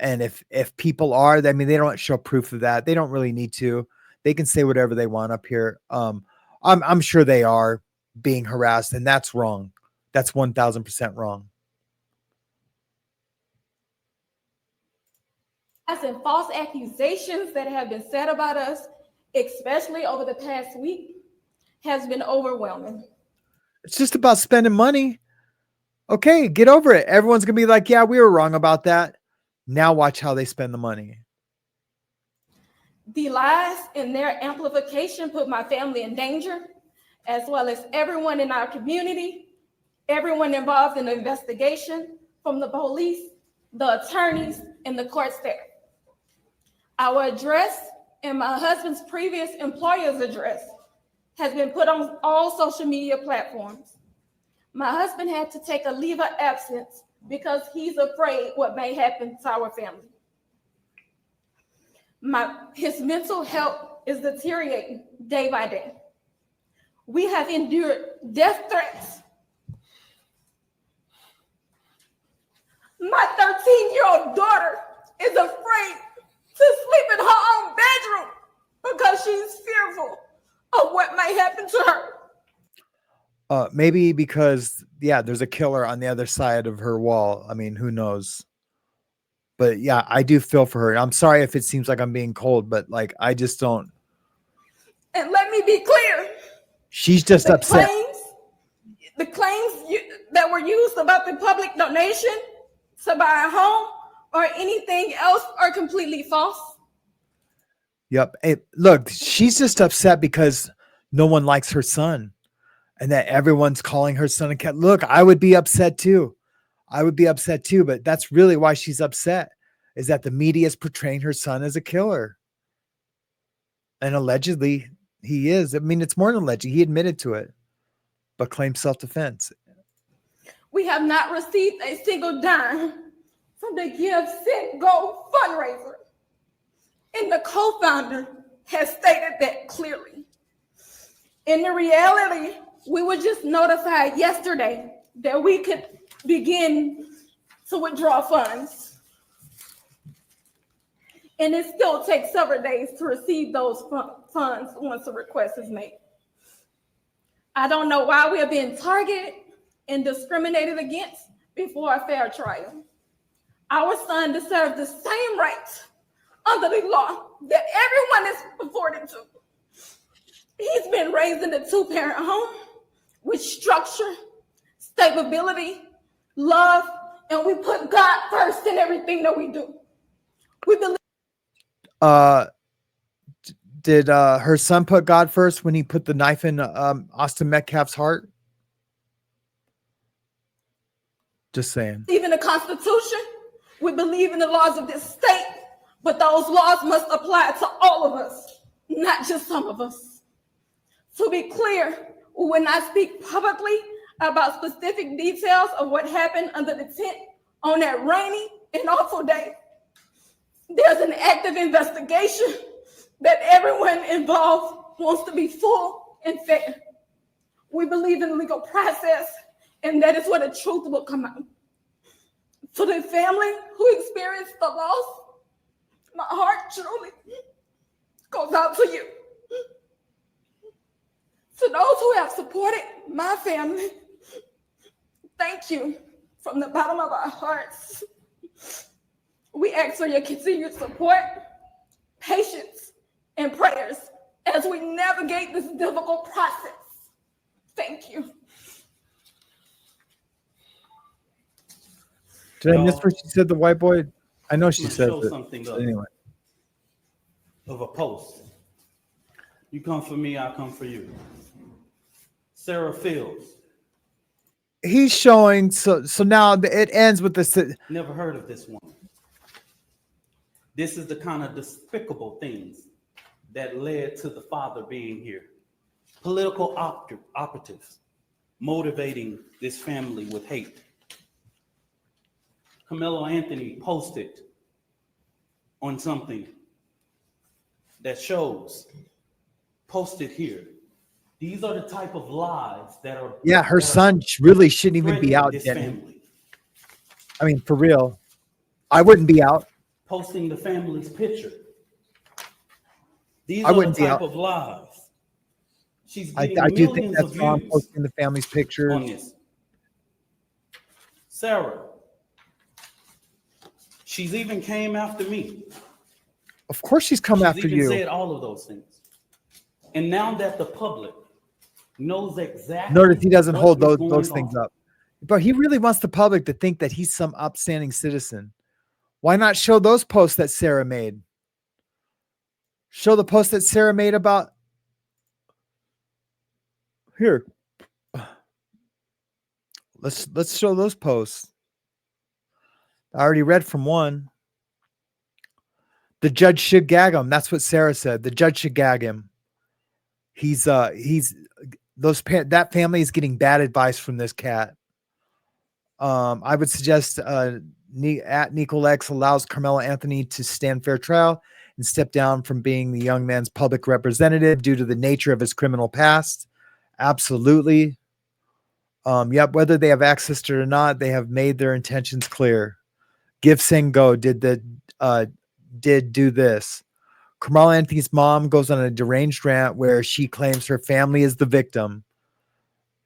And if people are, I mean, they don't show proof of that. They don't really need to. They can say whatever they want up here. I'm sure they are being harassed, and that's wrong. That's 1000% wrong. And false accusations that have been said about us, especially over the past week, has been overwhelming. It's just about spending money. Okay, get over it. Everyone's going to be like, yeah, we were wrong about that. Now watch how they spend the money. The lies and their amplification put my family in danger, as well as everyone in our community, everyone involved in the investigation, from the police, the attorneys, and the court staff. Our address and my husband's previous employer's address has been put on all social media platforms. My husband had to take a leave of absence because he's afraid what may happen to our family. His mental health is deteriorating day by day. We have endured death threats. My 13-year-old daughter is afraid to sleep in her own bedroom because she's fearful of what may happen to her. Maybe because, yeah, there's a killer on the other side of her wall. I mean, who knows? But yeah, I do feel for her. I'm sorry if it seems like I'm being cold, but like, I just don't. And let me be clear. She's just upset. The claims that were used about the public donation to buy a home or anything else are completely false. Yep. Hey, look, she's just upset because no one likes her son. And that everyone's calling her son a cat. Look, I would be upset too. But that's really why she's upset, is that the media is portraying her son as a killer. And allegedly he is. I mean, it's more than alleged. He admitted to it, but claimed self-defense. We have not received a single dime from the Give, Send, Go fundraiser. And the co-founder has stated that clearly. In the reality, we were just notified yesterday that we could begin to withdraw funds. And it still takes several days to receive those funds once a request is made. I don't know why we are being targeted and discriminated against before a fair trial. Our son deserves the same rights under the law that everyone is afforded to. He's been raised in a 2-parent home with structure, stability, love, and we put God first in everything that we do. We believe. Did her son put God first when he put the knife in Austin Metcalf's heart? Just saying. Even the Constitution, We believe in the laws of this state, but those laws must apply to all of us, not just some of us. To be clear, we will not speak publicly about specific details of what happened under the tent on that rainy and awful day. There's an active investigation that everyone involved wants to be full and fair. We believe in the legal process, and that is where the truth will come out. To the family who experienced the loss, my heart truly goes out to you. To those who have supported my family, thank you from the bottom of our hearts. We ask for your continued support, patience, and prayers as we navigate this difficult process. Thank you. Did I miss what she said, the white boy? I know she said show it. something up Anyway. of a post. You come for me, I come for you. Sarah Fields. He's showing, so now it ends with this. Never heard of this woman. This is the kind of despicable things that led to the father being here. Political operatives motivating this family with hate. Karmelo Anthony posted on something that shows, posted here. These are the type of lies that are. Yeah, her son really shouldn't even be out yet. I mean, for real, I wouldn't be out. Posting the family's picture. These I are wouldn't the be type out. of lies. She's I getting do think millions that's of wrong, views posting the family's pictures. on this. Sarah, she's even came after me. Of course she's come after She's even you. said all of those things. And now that the public knows exactly. Notice he doesn't what hold is those going things on. up. But he really wants the public to think that he's some upstanding citizen. Why not show those posts that Sarah made? Show the post that Sarah made about here. Let's show those posts. I already read from one. The judge should gag him. That's what Sarah said. The judge should gag him. That family is getting bad advice from this cat. I would suggest at NicoLex allows Karmelo Anthony to stand fair trial and step down from being the young man's public representative due to the nature of his criminal past. Absolutely. Yep, whether they have access to it or not, they have made their intentions clear. Give Sengo did do this. Karmelo Anthony's mom goes on a deranged rant where she claims her family is the victim.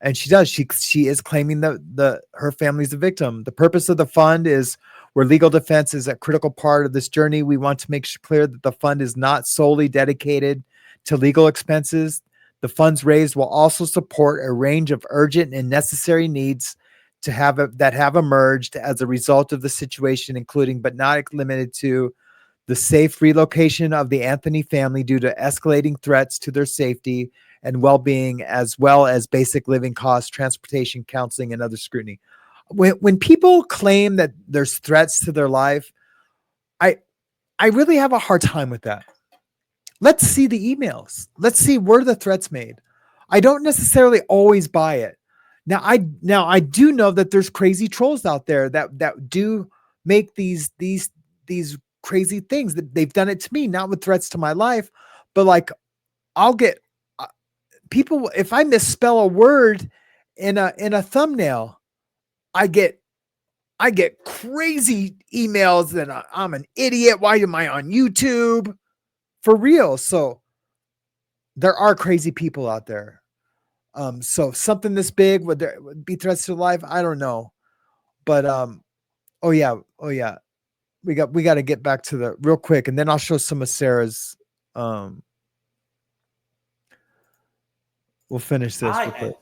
And she does. She is claiming that her family's the victim. The purpose of the fund is where legal defense is a critical part of this journey. We want to make clear that the fund is not solely dedicated to legal expenses. The funds raised will also support a range of urgent and necessary needs that have emerged as a result of the situation, including but not limited to the safe relocation of the Anthony family due to escalating threats to their safety and well-being, as well as basic living costs, transportation, counseling, and other scrutiny. When people claim that there's threats to their life, I really have a hard time with that. Let's see the emails. Let's see where the threats made. I don't necessarily always buy it. Now I do know that there's crazy trolls out there that do make these crazy things. That they've done it to me, not with threats to my life, but like I'll get people, if I misspell a word in a thumbnail, I get crazy emails that I'm an idiot. Why am I on YouTube? For real. So there are crazy people out there. So something this big, would there be threats to life? I don't know. But oh yeah. We got to get back to the real quick, and then I'll show some of Sarah's. We'll finish this real quick.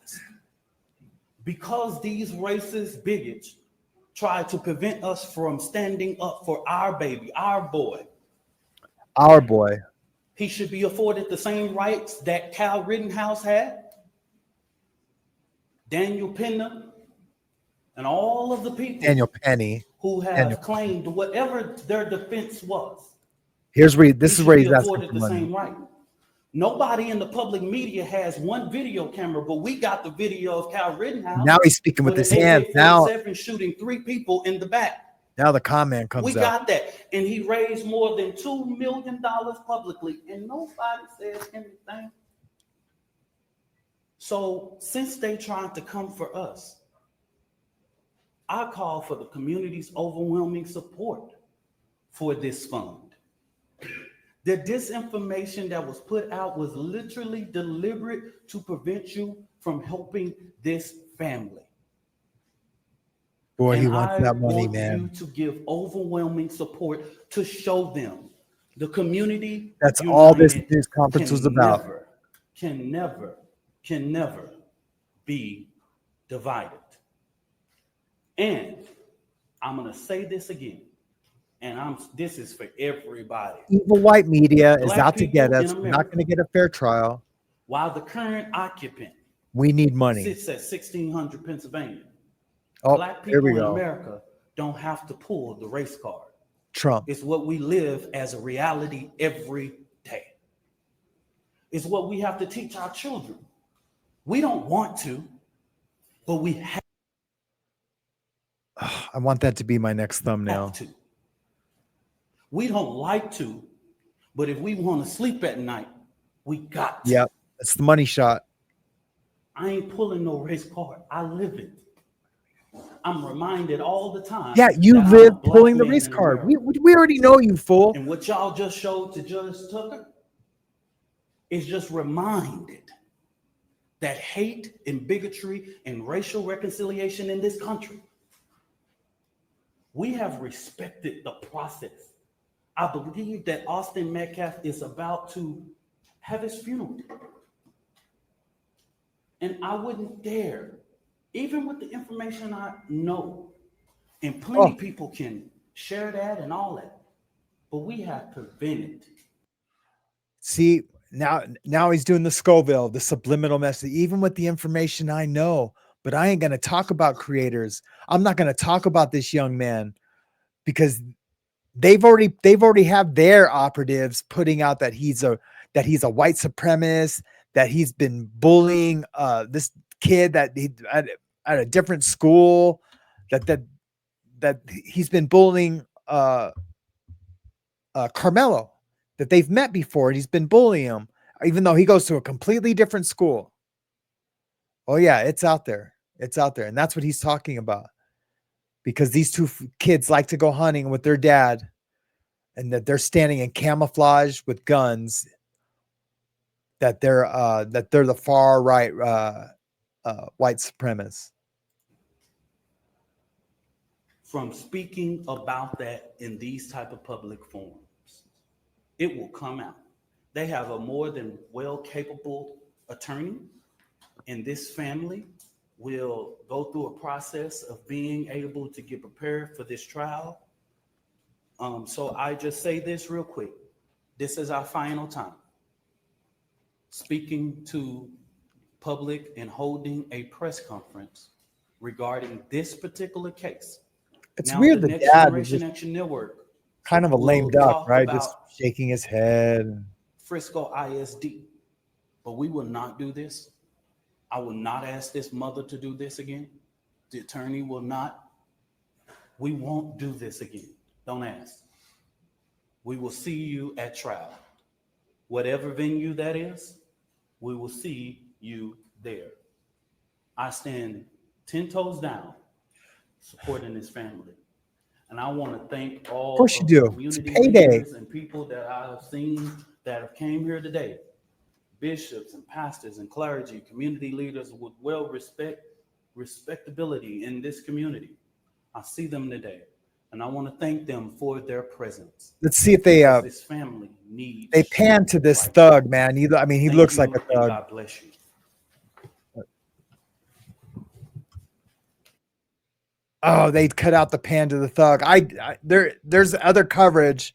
Because these racist bigots try to prevent us from standing up for our baby, our boy. Our boy. He should be afforded the same rights that Kyle Rittenhouse had, Daniel Penna, and all of the people Daniel Penny who have claimed whatever their defense was. This is where he's asking afforded for the money. same right. Nobody in the public media has one video camera, but we got the video of Kyle Rittenhouse. Now he's speaking with his hands. Now shooting 3 people in the back. Now the comment comes We out. got that. And he raised more than $2 million publicly, and nobody says anything. So since they tried to come for us, I call for the community's overwhelming support for this fund. The disinformation that was put out was literally deliberate to prevent you from helping this family. Boy, and he wants that money, man. I want you to give overwhelming support to show them the community. That's all this news conference was about. Can never be divided. And I'm going to say this again. And this is for everybody. Evil white media is Black out to get us. people in We're not going to get a fair trial. While the current occupant We need money. sits at 1600 Pennsylvania, Oh, Black here people we in go. America don't have to pull the race card. Trump. It's what we live as a reality every day. It's what we have to teach our children. We don't want to, but we have I want that to be my next thumbnail. to. We don't like to, but if we want to sleep at night, we got to. Yep. That's the money shot. I ain't pulling no race card. I live it. I'm reminded all the time. Yeah, you that I'm a live black pulling the man race in card. America. We already know you, fool. And what y'all just showed to Judge Tucker is just reminded that hate and bigotry and racial reconciliation in this country, we have respected the process. I believe that Austin Metcalf is about to have his funeral. And I wouldn't dare, even with the information I know, and plenty of people can share that and all that, but we have prevented. See, now he's doing the Scoville, the subliminal message, even with the information I know, but I ain't going to talk about creators. I'm not going to talk about this young man because they've already have their operatives putting out that he's a white supremacist, that he's been bullying this kid that he at a different school, that he's been bullying Karmelo, that they've met before, and he's been bullying him, even though he goes to a completely different school. Oh yeah, it's out there. It's out there. And that's what he's talking about. Because these two kids like to go hunting with their dad, and that they're standing in camouflage with guns, that they're the far right white supremacists. From speaking about that in these type of public forums, it will come out. They have a more than well capable attorney, and this family will go through a process of being able to get prepared for this trial. So I just say this real quick. This is our final time speaking to public and holding a press conference regarding this particular case. It's now, weird the that Next dad Generation is Action Network kind of a lame will duck, talk right? about Just shaking his head. Frisco ISD, but we will not do this. I will not ask this mother to do this again. The attorney will not. We won't do this again. Don't ask. We will see you at trial. Whatever venue that is, we will see you there. I stand 10 toes down supporting this family. And I want to thank all Of course you do. It's community payday. leaders and people that I have seen that have came here today. Bishops and pastors and clergy, community leaders with respectability in this community. I see them today, and I want to thank them for their presence. Let's see if they this family needs. they pan to this thug, man. He Thank looks you, like a and thug. God bless you. Oh, they cut out the pan to the thug. There's other coverage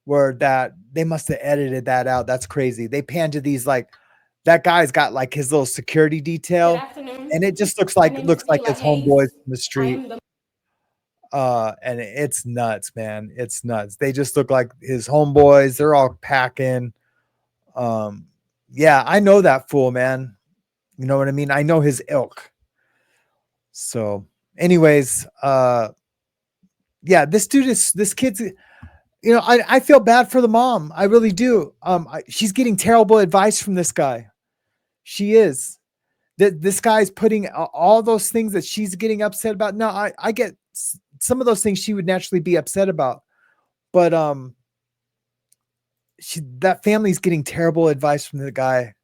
where that they must have edited that out. That's crazy. They pan to these, like, that guy's got like his little security detail, Good afternoon. and it just looks like My name is his Hayes. homeboys from the I street. am the And it's nuts, man. It's nuts. They just look like his homeboys. They're all packing. Yeah, I know that fool, man. You know what I mean? I know his ilk. So anyways, yeah, this kid's, you know, I feel bad for the mom. I really do. She's getting terrible advice from this guy. She is. This guy's putting all those things that she's getting upset about. No, I get some of those things she would naturally be upset about, but that family's getting terrible advice from the guy.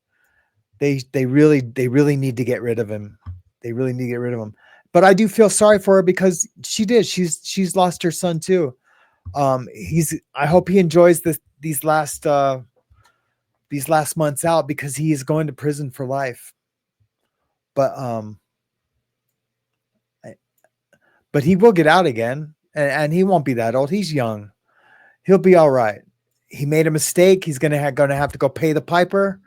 They really need to get rid of him. They really need to get rid of him. But I do feel sorry for her because she did. She's lost her son too. I hope he enjoys these last months out because he is going to prison for life. But he will get out again, and he won't be that old. He's young. He'll be all right. He made a mistake. He's gonna have to go pay the piper,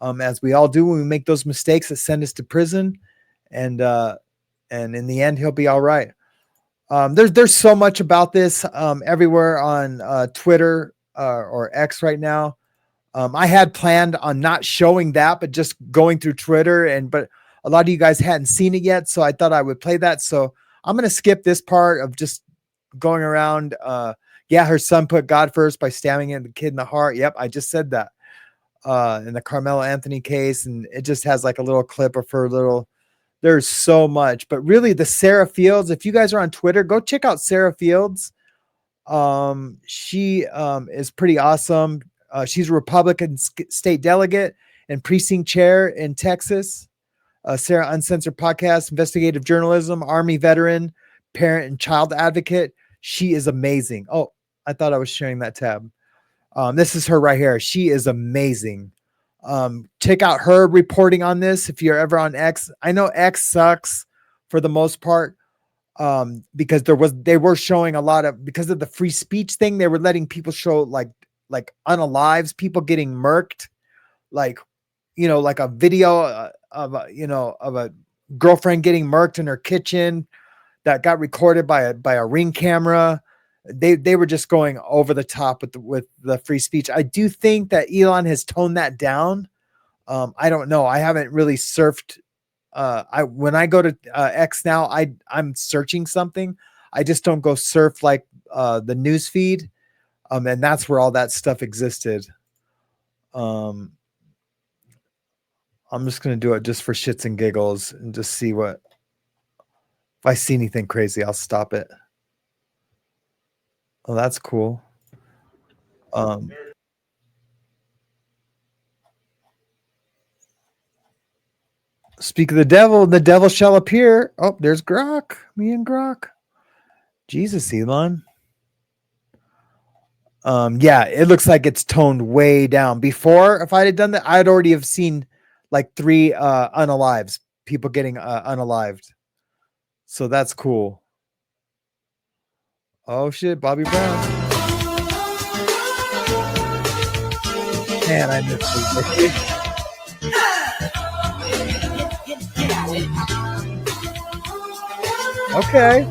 as we all do when we make those mistakes that send us to prison. And in the end, he'll be all right. There's so much about this everywhere on Twitter or X right now. I had planned on not showing that, but just going through Twitter, but a lot of you guys hadn't seen it yet, so I thought I would play that. So I'm going to skip this part of just going around. Yeah, her son put God first by stabbing the kid in the heart. Yep, I just said that in the Karmelo Anthony case, and it just has like a little clip of her little. There's so much, but really the Sarah Fields, if you guys are on Twitter, go check out Sarah Fields. She is pretty awesome. She's a Republican state delegate and precinct chair in Texas. Sarah Uncensored Podcast, investigative journalism, Army veteran, parent and child advocate. She is amazing. Oh, I thought I was sharing that tab. This is her right here. She is amazing. Check out her reporting on this if you're ever on X. I know X sucks for the most part, because they were showing a lot of, because of the free speech thing, they were letting people show like unalives, people getting murked, like, you know, like a video of a girlfriend getting murked in her kitchen that got recorded by a Ring camera. They were just going over the top with the free speech. I do think that Elon has toned that down. I don't know. I haven't really surfed. When I go to X now, I'm searching something. I just don't go surf like the news feed. And that's where all that stuff existed. I'm just going to do it just for shits and giggles and just see if I see anything crazy, I'll stop it. Oh, that's cool. Speak of the devil shall appear. Oh, there's Grok. Me and Grok. Jesus, Elon. Yeah, it looks like it's toned way down. Before, if I'd have done that, I'd already have seen like 3 unalives, people getting unalived. So that's cool. Oh shit, Bobby Brown. Man, I miss this. Okay.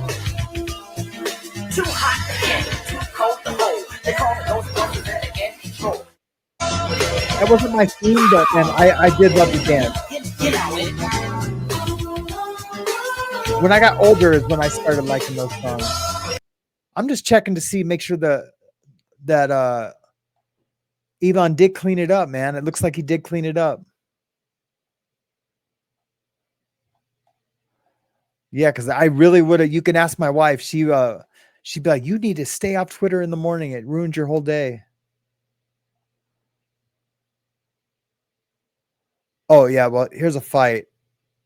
Too hot to get, too cold to hold. They call it those bumpers that are in control. That wasn't my theme, but man, I did love the dance. When I got older is when I started liking those songs. I'm just checking to see, make sure that Elon did clean it up, man. It looks like he did clean it up. Yeah, because I really would have. You can ask my wife. She'd be like, "You need to stay off Twitter in the morning. It ruins your whole day." Oh yeah, well here's a fight.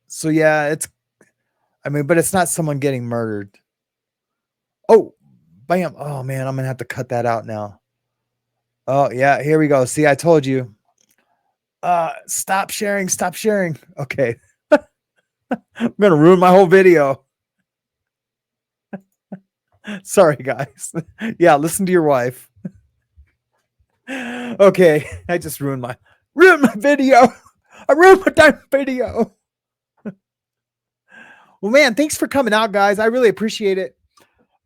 So yeah, but it's not someone getting murdered. Oh, bam! Oh man, I'm gonna have to cut that out now. Oh yeah, here we go. See, I told you. Stop sharing. Stop sharing. Okay. I'm gonna ruin my whole video. Sorry, guys. Yeah, listen to your wife. Okay, I just ruined my video. I ruined my damn video. Well, man, thanks for coming out, guys. I really appreciate it.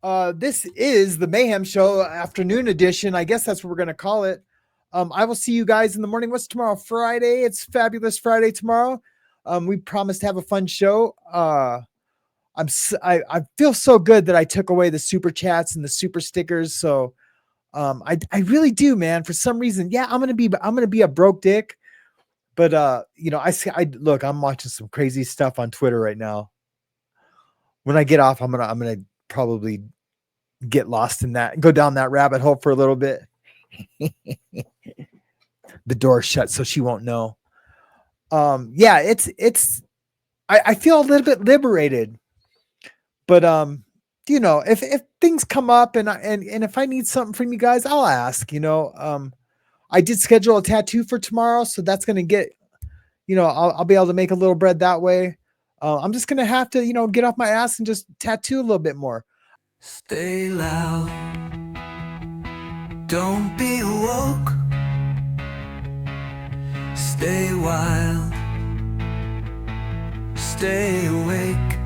This is the Mayhem Show afternoon edition. I guess that's what we're going to call it. I will see you guys in the morning. What's tomorrow? Friday. It's Fabulous Friday tomorrow. We promised to have a fun show. I feel so good that I took away the super chats and the super stickers. So I really do, man. For some reason, yeah, I'm gonna be a broke dick. But look, I'm watching some crazy stuff on Twitter right now. When I get off, I'm gonna probably get lost in that, go down that rabbit hole for a little bit. The door's shut, so she won't know. Yeah, I feel a little bit liberated. But if things come up and if I need something from you guys, I'll ask. I did schedule a tattoo for tomorrow, so that's gonna get, I'll be able to make a little bread that way. I'm just gonna have to, get off my ass and just tattoo a little bit more. Stay loud. Don't be woke. Stay wild. Stay awake.